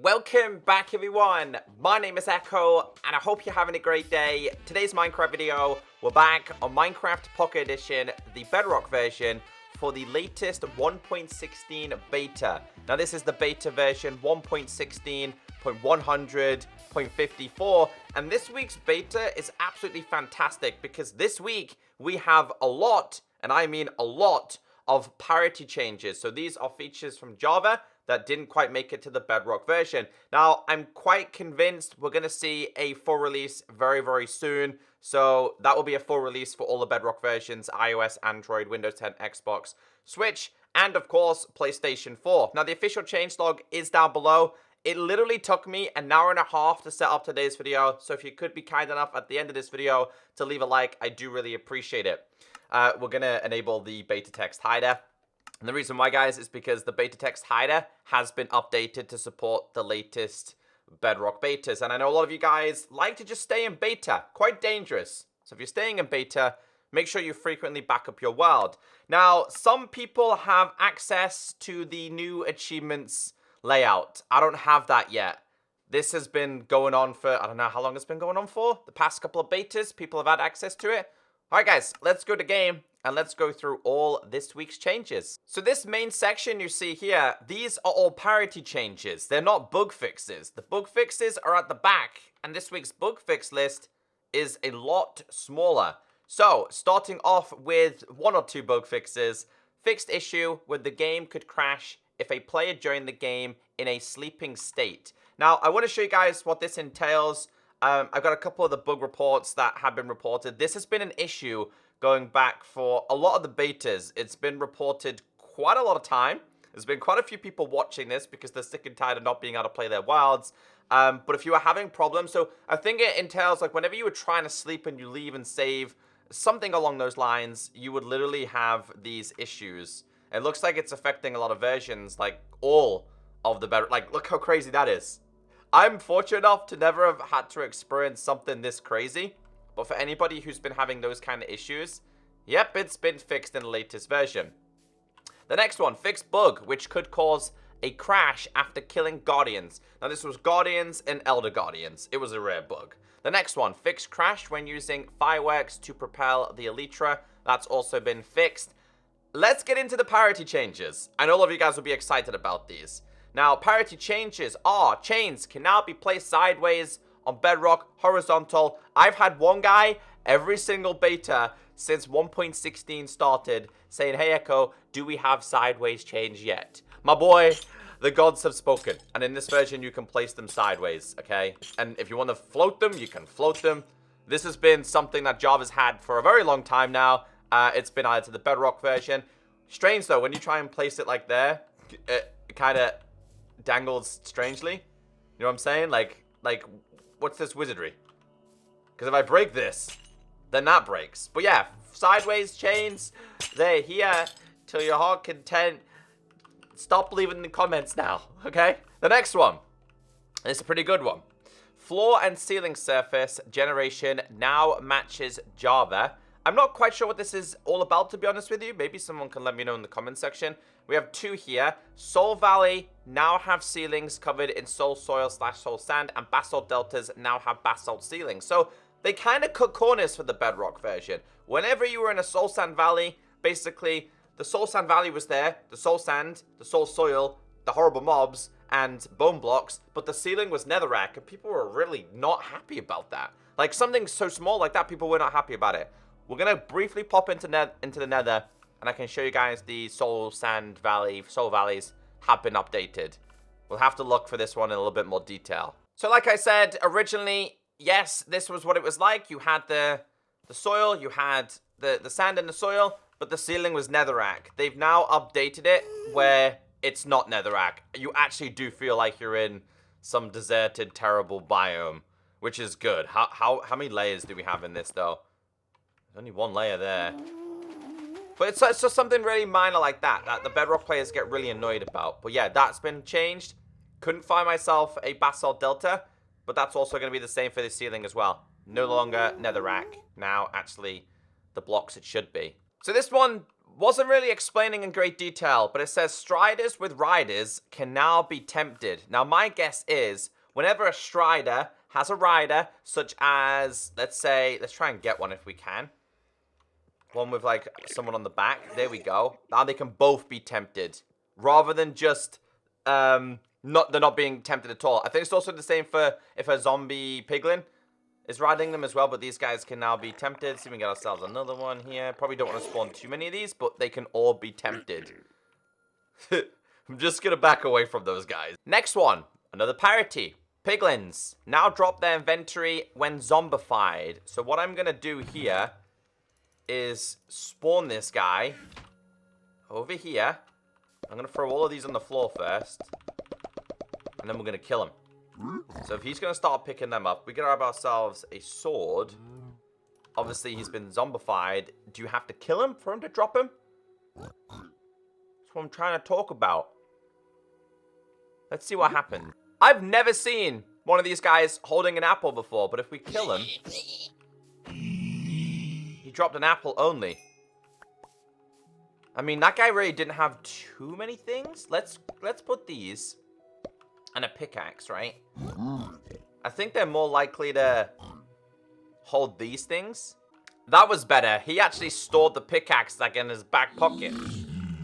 Welcome back everyone, my name is Echo and I hope you're having a great day. Today's Minecraft video, we're back on Minecraft Pocket Edition, the Bedrock version for the latest 1.16 beta. Now this is the beta version 1.16.100.54 and this week's beta is absolutely fantastic because this week we have a lot, and I mean a lot, of parity changes. So these are features from Java that didn't quite make it to the Bedrock version. Now, I'm quite convinced we're going to see a full release very, very soon. So that will be a full release for all the Bedrock versions, iOS, Android, Windows 10, Xbox, Switch, and of course, PlayStation 4. Now, the official changelog is down below. It literally took me an hour and a half to set up today's video. So if you could be kind enough at the end of this video to leave a like, I do really appreciate it. We're going to enable the beta text hider. And the reason why, guys, is because the beta text hider has been updated to support the latest Bedrock betas. And I know a lot of you guys like to just stay in beta. Quite dangerous. So if you're staying in beta, make sure you frequently back up your world. Now, some people have access to the new achievements layout. I don't have that yet. This has been going on for, I don't know how long it's been going on for. The past couple of betas, people have had access to it. All right, guys, let's go to game. And let's go through all this week's changes. So this main section you see here, these are all parity changes. They're not bug fixes. The bug fixes are at the back. And this week's bug fix list is a lot smaller. So starting off with one or two bug fixes. Fixed issue where the game could crash if a player joined the game in a sleeping state. Now, I want to show you guys what this entails. I've got a couple of the bug reports that have been reported. This has been an issue going back for a lot of the betas. It's been reported quite a lot of time. There's been quite a few people watching this because they're sick and tired of not being able to play their wilds. But if you are having problems, so I think it entails like whenever you were trying to sleep and you leave and save, something along those lines, you would literally have these issues. It looks like it's affecting a lot of versions, like all of the better, like look how crazy that is. I'm fortunate enough to never have had to experience something this crazy. But for anybody who's been having those kind of issues, yep, it's been fixed in the latest version. The next one, fixed bug, which could cause a crash after killing Guardians. Now, this was Guardians and Elder Guardians. It was a rare bug. The next one, fixed crash when using fireworks to propel the Elytra. That's also been fixed. Let's get into the parity changes. I know all of you guys will be excited about these. Now, parity changes are chains can now be placed sideways on Bedrock, horizontal. I've had one guy every single beta since 1.16 started saying, hey Echo, do we have sideways chains yet? My boy, the gods have spoken. And in this version, you can place them sideways, okay? And if you want to float them, you can float them. This has been something that Java's had for a very long time now. It's been added to the Bedrock version. Strange though, when you try and place it like there, it kind of dangles strangely. You know what I'm saying? Like, what's this wizardry? Because if I break this, then that breaks. But yeah, sideways chains, they're here till your heart content. Stop leaving in the comments now, okay? The next one is a pretty good one. Floor and ceiling surface generation now matches Java. I'm not quite sure what this is all about, to be honest with you. Maybe someone can let me know in the comment section. We have two here. Soul Valley now have ceilings covered in soul soil / soul sand, and basalt deltas now have basalt ceilings. So they kind of cut corners for the Bedrock version. Whenever you were in a soul sand valley, basically the soul sand valley was there, the soul sand, the soul soil, the horrible mobs, and bone blocks, but the ceiling was netherrack, and people were really not happy about that. Like something so small like that, people were not happy about it. We're gonna briefly pop into the nether, and I can show you guys the soul valleys have been updated. We'll have to look for this one in a little bit more detail. So like I said, originally, yes, this was what it was like. You had the soil, you had the sand in the soil, but the ceiling was netherrack. They've now updated it where it's not netherrack. You actually do feel like you're in some deserted, terrible biome, which is good. How many layers do we have in this, though? There's only one layer there. But it's just something really minor like that the Bedrock players get really annoyed about. But yeah, that's been changed. Couldn't find myself a basalt delta, but that's also going to be the same for the ceiling as well. No longer netherrack. Now, actually, the blocks it should be. So this one Wasn't really explaining in great detail, but it says striders with riders can now be tempted. Now, my guess is whenever a strider has a rider, such as, let's say, let's try and get one if we can. One with, like, someone on the back. There we go. Now they can both be tempted. Rather than just, they're not being tempted at all. I think it's also the same for if a zombie piglin is riding them as well, but these guys can now be tempted. See if we can get ourselves another one here. Probably don't want to spawn too many of these, but they can all be tempted. I'm just going to back away from those guys. Next one, another parity. Piglins now drop their inventory when zombified. So what I'm going to do here is spawn this guy over here. I'm going to throw all of these on the floor first, and then we're going to kill him. So if he's going to start picking them up, we can grab ourselves a sword. Obviously, he's been zombified. Do you have to kill him for him to drop him? That's what I'm trying to talk about. Let's see what happens. I've never seen one of these guys holding an apple before, but if we kill him... He dropped an apple only. I mean, that guy really didn't have too many things. Let's put these... and a pickaxe, right? I think they're more likely to hold these things. That was better. He actually stored the pickaxe like in his back pocket.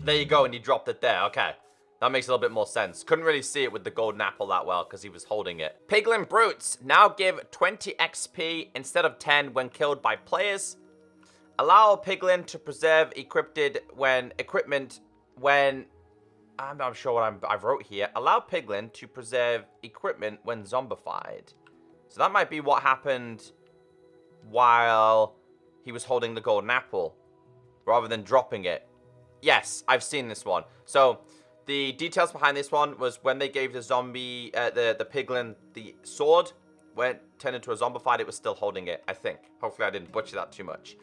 There you go, and he dropped it there. Okay. That makes a little bit more sense. Couldn't really see it with the golden apple that well because he was holding it. Piglin Brutes now give 20 XP instead of 10 when killed by players. Allow a piglin to preserve equipment when... I'm not sure what I wrote here. Allow piglin to preserve equipment when zombified. So that might be what happened while he was holding the golden apple, rather than dropping it. Yes, I've seen this one. So the details behind this one was when they gave the zombie, the piglin, the sword, when it turned into a zombified, it was still holding it, I think. Hopefully I didn't butcher that too much.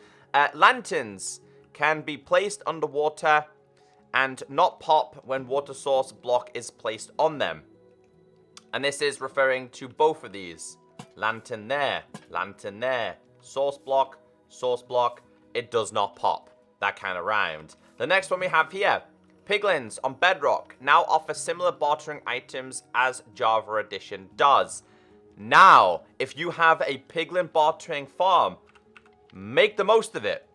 Lanterns can be placed underwater and not pop when water source block is placed on them. And this is referring to both of these. Lantern there, source block, it does not pop. That kind of rhymed. The next one we have here, Piglins on Bedrock now offer similar bartering items as Java Edition does. Now, if you have a Piglin bartering farm, make the most of it.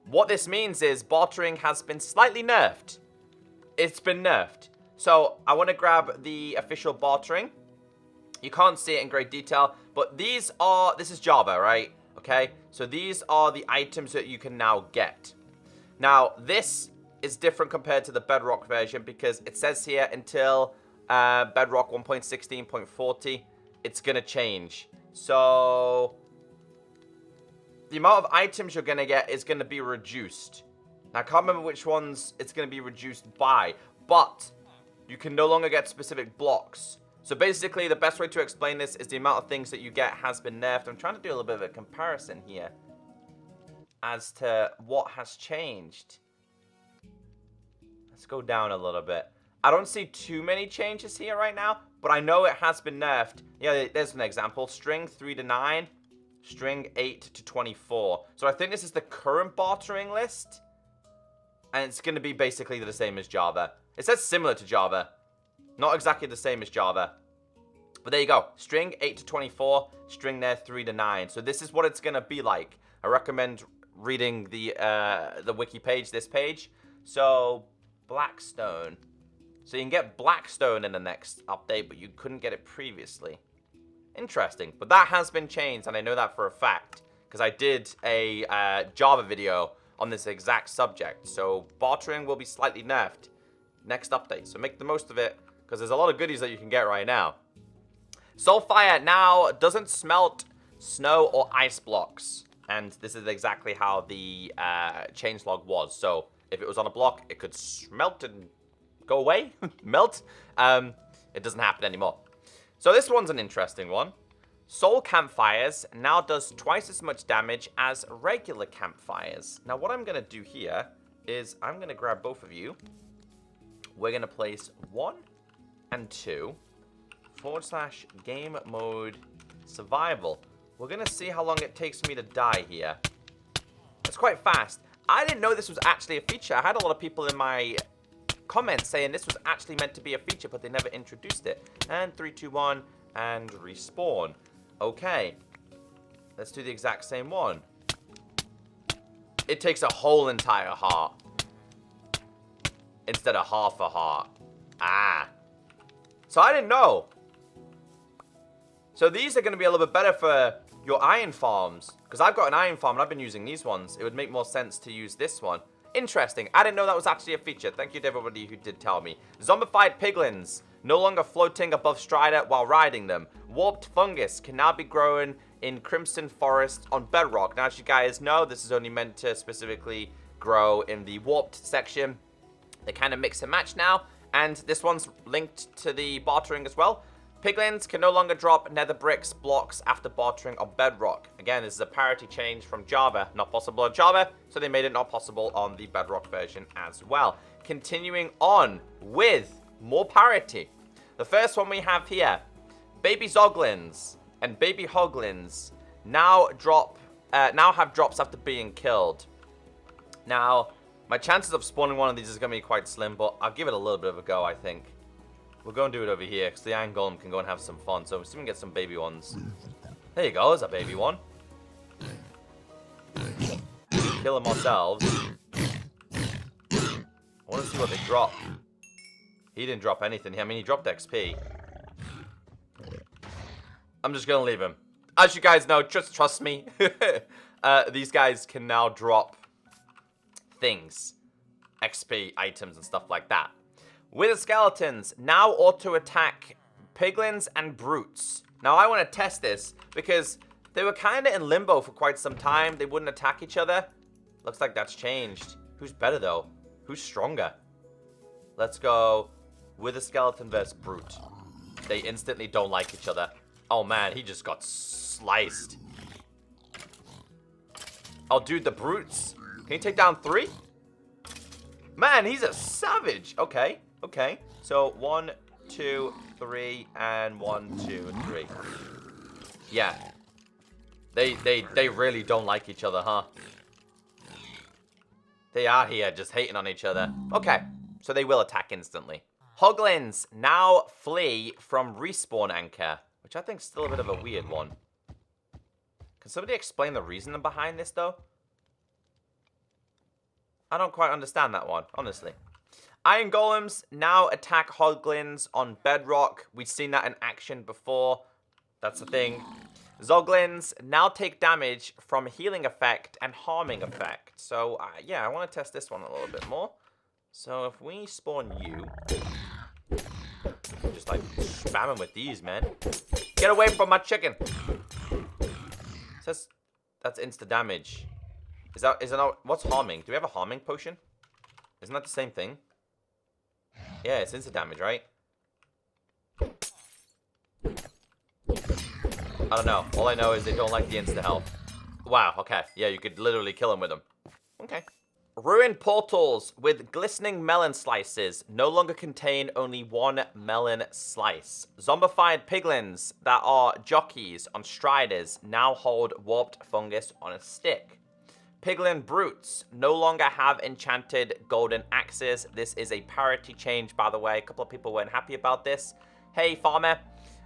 What this means is bartering has been slightly nerfed. It's been nerfed. So I want to grab the official bartering. You can't see it in great detail, but this is Java, right? Okay, so these are the items that you can now get. Now, this is different compared to the Bedrock version because it says here until Bedrock 1.16.40, it's going to change. So the amount of items you're going to get is going to be reduced. Now, I can't remember which ones it's going to be reduced by, but you can no longer get specific blocks. So basically, the best way to explain this is the amount of things that you get has been nerfed. I'm trying to do a little bit of a comparison here as to what has changed. Let's go down a little bit. I don't see too many changes here right now, but I know it has been nerfed. Yeah, there's an example. String 3 to 9, string 8 to 24. So I think this is the current bartering list. And it's going to be basically the same as Java. It says similar to Java. Not exactly the same as Java. But there you go. String 8 to 24. String there 3 to 9. So this is what it's going to be like. I recommend reading the wiki page, this page. So, Blackstone. So you can get Blackstone in the next update, but you couldn't get it previously. Interesting. But that has been changed, and I know that for a fact. Because I did a Java video on this exact subject. So bartering will be slightly nerfed next update. So make the most of it, because there's a lot of goodies that you can get right now. Soulfire now doesn't smelt snow or ice blocks. And this is exactly how the changelog was. So if it was on a block, it could smelt and go away, melt. It doesn't happen anymore. So this one's an interesting one. Soul Campfires now does twice as much damage as regular Campfires. Now what I'm going to do here is I'm going to grab both of you. We're going to place 1 and 2 / game mode survival. We're going to see how long it takes me to die here. It's quite fast. I didn't know this was actually a feature. I had a lot of people in my comments saying this was actually meant to be a feature, but they never introduced it. And 3, 2, 1, and respawn. Okay. Let's do the exact same one. It takes a whole entire heart instead of half a heart. Ah. So I didn't know. So these are going to be a little bit better for your iron farms. Because I've got an iron farm and I've been using these ones. It would make more sense to use this one. Interesting. I didn't know that was actually a feature. Thank you to everybody who did tell me. Zombified piglins. No longer floating above Strider while riding them. Warped fungus can now be grown in Crimson Forest on Bedrock. Now, as you guys know, this is only meant to specifically grow in the warped section. They kind of mix and match now. And this one's linked to the bartering as well. Piglins can no longer drop nether bricks blocks after bartering on Bedrock. Again, this is a parity change from Java. Not possible on Java, so they made it not possible on the Bedrock version as well. Continuing on with more parity. The first one we have here, baby Zoglins and baby Hoglands now have drops after being killed. Now, my chances of spawning one of these is going to be quite slim, but I'll give it a little bit of a go, I think. We'll go and do it over here, because the Iron Golem can go and have some fun. So, see if we can get some baby ones. There you go, there's a baby one. Kill them ourselves. I want to see what they drop. He didn't drop anything. I mean, he dropped XP. I'm just going to leave him. As you guys know, just trust me. These guys can now drop things. XP, items, and stuff like that. Wither skeletons now auto-attack piglins and brutes. Now, I want to test this because they were kind of in limbo for quite some time. They wouldn't attack each other. Looks like that's changed. Who's better, though? Who's stronger? Let's go wither skeleton versus brute. They instantly don't like each other. Oh, man, he just got sliced. Oh, dude, the brutes. Can he take down 3? Man, he's a savage. Okay. Okay, so 1, 2, 3, and 1, 2, 3. Yeah. They really don't like each other, huh? They are here just hating on each other. Okay, so they will attack instantly. Hoglands now flee from respawn anchor, which I think is still a bit of a weird one. Can somebody explain the reasoning behind this, though? I don't quite understand that one, honestly. Iron Golems now attack Hoglands on Bedrock. We've seen that in action before. That's the thing. Zoglins now take damage from healing effect and harming effect. So, yeah, I want to test this one a little bit more. So, if we spawn you... Just, like, spamming with these, man. Get away from my chicken! It says that's insta damage. Is that not... What's harming? Do we have a harming potion? Isn't that the same thing? Yeah, it's instant damage, right? I don't know. All I know is they don't like the insta health. Wow, okay. Yeah, you could literally kill them with them. Okay. Ruined portals with glistening melon slices no longer contain only 1 melon slice. Zombified piglins that are jockeys on striders now hold warped fungus on a stick. Piglin brutes no longer have enchanted golden axes. This is a parity change, by the way. A couple of people weren't happy about this. Hey, farmer.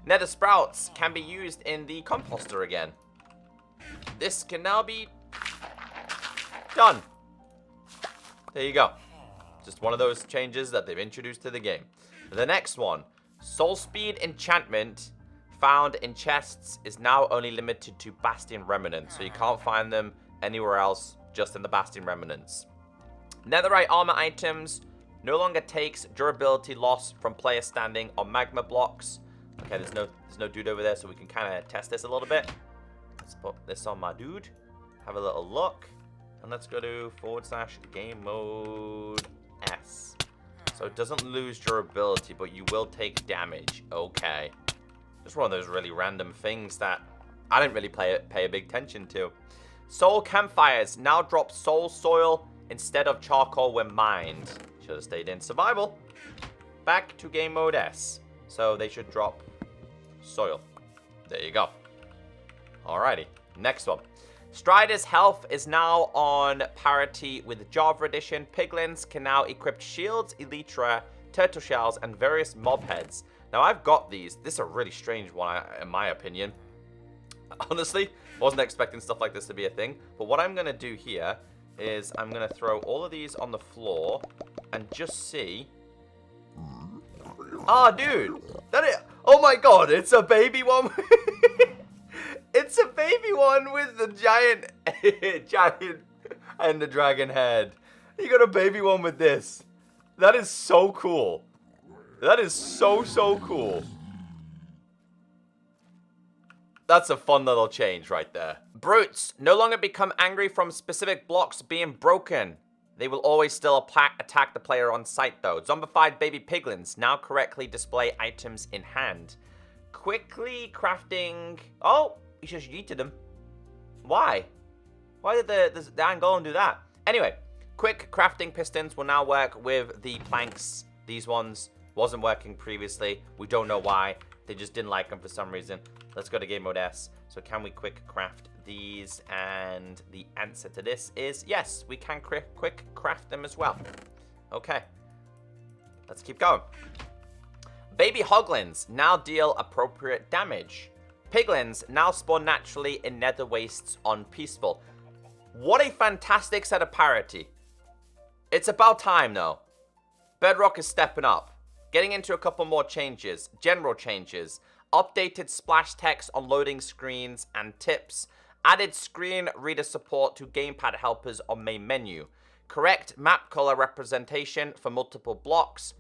Nether sprouts can be used in the composter again. This can now be done. There you go. Just one of those changes that they've introduced to the game. The next one, soul speed enchantment found in chests is now only limited to Bastion remnants, so you can't find them anywhere else, just in the Bastion remnants. Netherite armor items no longer takes durability loss from players standing on magma blocks. Okay, there's no dude over there, so we can kind of test this a little bit. Let's put this on my dude. Have a little look. And let's go to / game mode S. So it doesn't lose durability, but you will take damage. Okay. Just one of those really random things that I didn't really pay a big attention to. Soul campfires now drop soul soil instead of charcoal when mined. Should have stayed in survival. Back to game mode S. So they should drop soil. There you go. Alrighty. Next one. Strider's health is now on parity with Java Edition. Piglins can now equip shields, elytra, turtle shells, and various mob heads. Now, I've got these. This is a really strange one, in my opinion. Honestly, wasn't expecting stuff like this to be a thing. But what I'm going to do here is I'm going to throw all of these on the floor and just see. Ah, dude. Oh my god, it's a baby one. It's a baby one with the giant and the dragon head. You got a baby one with this. That is so cool. That is so cool. That's a fun little change right there. Brutes no longer become angry from specific blocks being broken. They will always still attack the player on sight though. Zombified baby piglins now correctly display items in hand. Quickly crafting... Oh, you just yeeted them. Why? Why did the iron golem do that? Anyway, quick crafting pistons will now work with the planks. These ones wasn't working previously. We don't know why. They just didn't like them for some reason. Let's go to game mode S. So can we quick craft these? And the answer to this is yes, we can quick craft them as well. Okay. Let's keep going. Baby Hoglands now deal appropriate damage. Piglins now spawn naturally in nether wastes on peaceful. What a fantastic set of parity. It's about time though. Bedrock is stepping up. Getting into a couple more changes. General changes. Updated splash text on loading screens and tips. Added screen reader support to gamepad helpers on main menu. Correct map color representation for multiple blocks.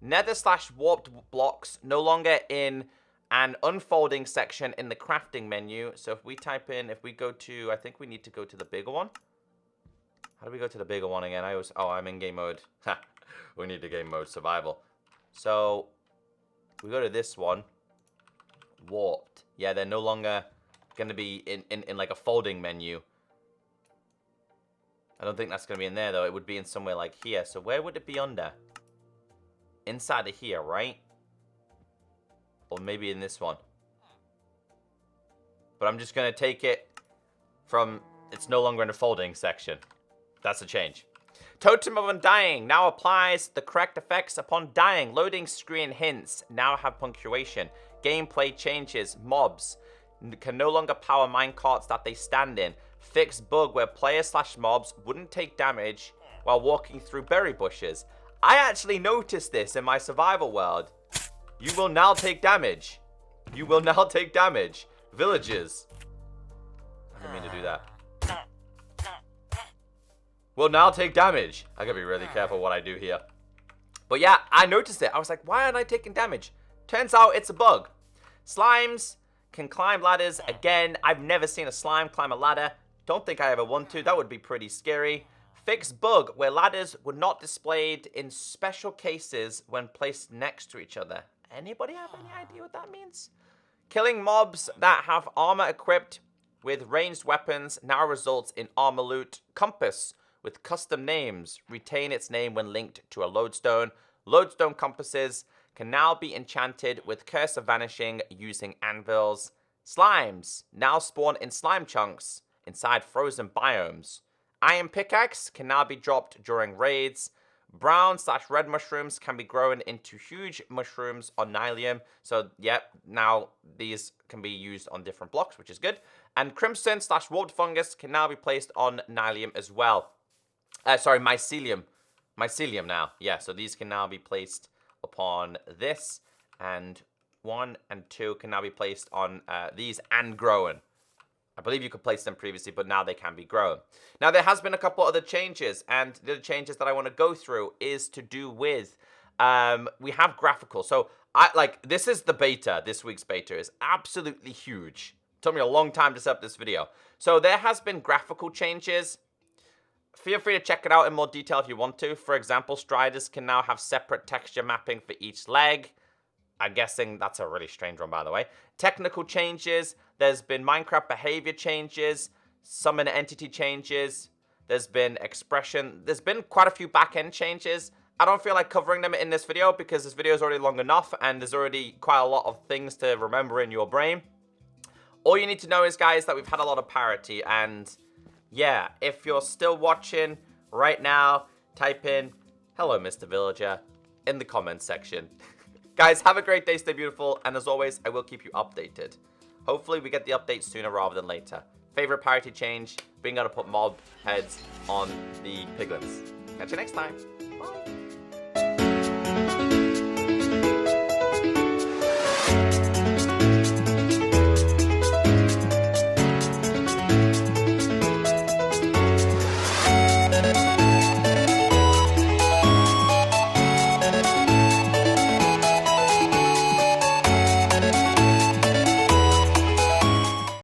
Nether/warped blocks no longer in an unfolding section in the crafting menu. So if we type in, if we go to, I think we need to go to the bigger one. How do we go to the bigger one again? Oh, I'm in game mode. Ha, we need the game mode survival. So we go to this one. Warped. Yeah, they're no longer going to be in like a folding menu. I don't think that's going to be in there though. It would be in somewhere like here. So where would it be under? Inside of here, right? Or maybe in this one. But I'm just going to take it from... It's no longer in the folding section. That's a change. Totem of Undying now applies the correct effects upon dying. Loading screen hints now have punctuation. Gameplay changes. Mobs can no longer power minecarts that they stand in. Fixed bug where players/mobs wouldn't take damage while walking through berry bushes. I actually noticed this in my survival world. You will now take damage. You will now take damage. Villagers. I didn't mean to do that. Will now take damage. I gotta be really careful what I do here. But yeah, I noticed it. I was like, why aren't I taking damage? Turns out it's a bug. Slimes can climb ladders. Again, I've never seen a slime climb a ladder. Don't think I ever want to. That would be pretty scary. Fixed bug where ladders were not displayed in special cases when placed next to each other. Anybody have any idea what that means? Killing mobs that have armor equipped with ranged weapons now results in armor loot. Compass with custom names retain its name when linked to a lodestone. Lodestone compasses can now be enchanted with Curse of Vanishing using anvils. Slimes now spawn in slime chunks inside frozen biomes. Iron pickaxe can now be dropped during raids. Brown/red mushrooms can be grown into huge mushrooms on Nylium. So, yep, now these can be used on different blocks, which is good. And crimson/warped fungus can now be placed on Nylium as well. Sorry, mycelium. Mycelium now. Yeah, so these can now be placed upon this. And 1 and 2 can now be placed on these and grown. I believe you could place them previously, but now they can be grown. Now, there has been a couple other changes, and the changes that I want to go through is to do with, we have graphical. So, this is the beta. This week's beta is absolutely huge. It took me a long time to set up this video. So, there has been graphical changes. Feel free to check it out in more detail if you want to. For example, Striders can now have separate texture mapping for each leg. I'm guessing that's a really strange one, by the way. Technical changes. There's been Minecraft behavior changes. Summon entity changes. There's been expression. There's been quite a few back-end changes. I don't feel like covering them in this video because this video is already long enough and there's already quite a lot of things to remember in your brain. All you need to know is, guys, that we've had a lot of parity. And yeah, if you're still watching right now, type in, hello, Mr. Villager, in the comments section. Guys, have a great day, stay beautiful, and as always, I will keep you updated. Hopefully, we get the updates sooner rather than later. Favorite parity change, being able to put mob heads on the piglins. Catch you next time. Bye.